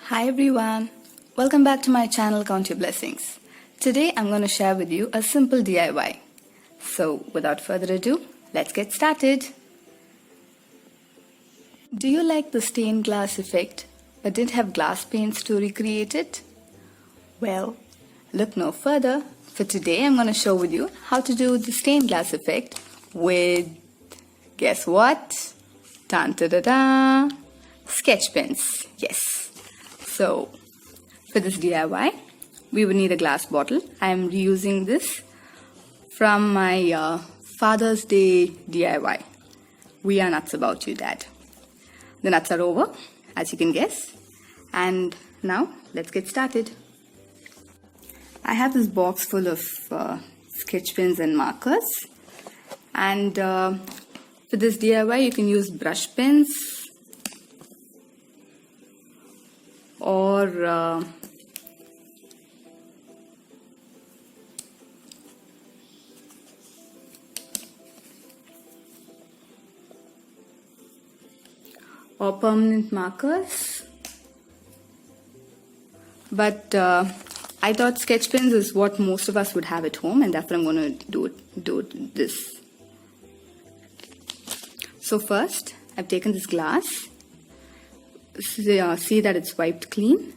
Hi everyone, welcome back to my channel Count Your Blessings. Today I'm going to share with you a simple DIY. So without further ado, let's get started. Do you like the stained glass effect but didn't have glass paints to recreate it? Well, look no further. For today I'm going to show with you how to do the stained glass effect with, guess what? Dun-da-da-da! Sketch pens, yes. So, for this DIY, we would need a glass bottle. I am reusing this from my Father's Day DIY. We are nuts about you, Dad. The nuts are over, as you can guess. And now, let's get started. I have this box full of sketch pens and markers. And for this DIY, you can use brush pens, or permanent markers, but I thought sketch pens is what most of us would have at home, and therefore I'm going to do this. So first, I've taken this glass. See that it's wiped clean,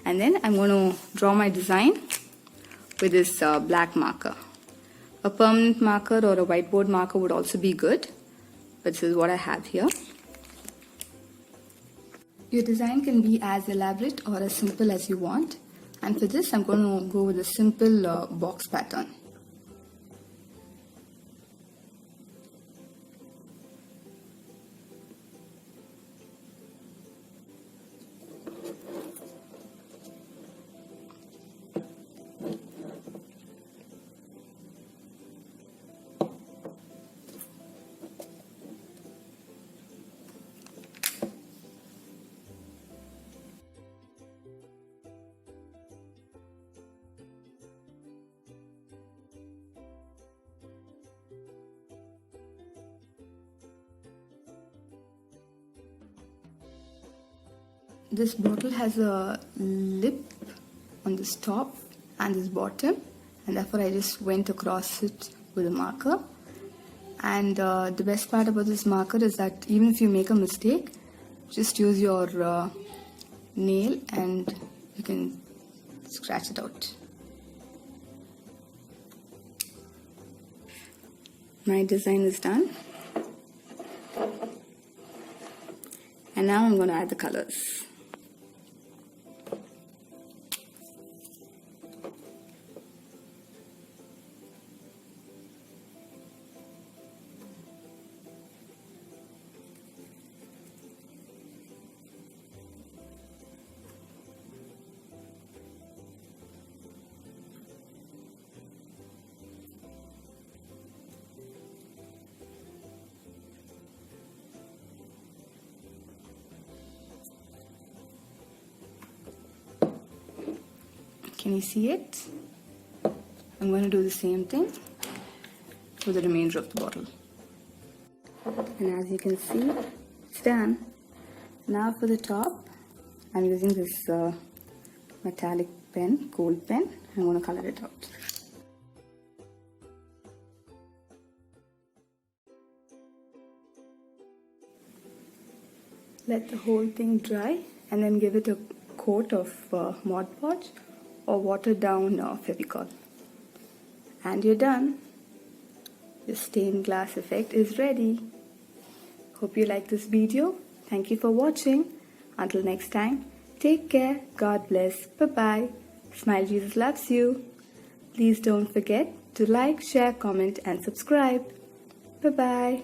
and then I'm going to draw my design with this black marker. A permanent marker or a whiteboard marker would also be good, but this is what I have here. Your design can be as elaborate or as simple as you want, and for this I'm going to go with a simple box pattern. This bottle has a lip on this top and this bottom, and therefore I just went across it with a marker. And the best part about this marker is that even if you make a mistake, just use your nail and you can scratch it out. My design is done, and now I'm going to add the colors. Can you see it? I'm going to do the same thing with the remainder of the bottle. And as you can see, it's done. Now for the top, I'm using this metallic pen, gold pen. I'm going to color it out. Let the whole thing dry and then give it a coat of Mod Podge or watered down Fevicol. And you're done. The stained glass effect is ready. Hope you like this video. Thank you for watching. Until next time, take care. God bless. Bye-bye. Smile, Jesus loves you. Please don't forget to like, share, comment and subscribe. Bye-bye.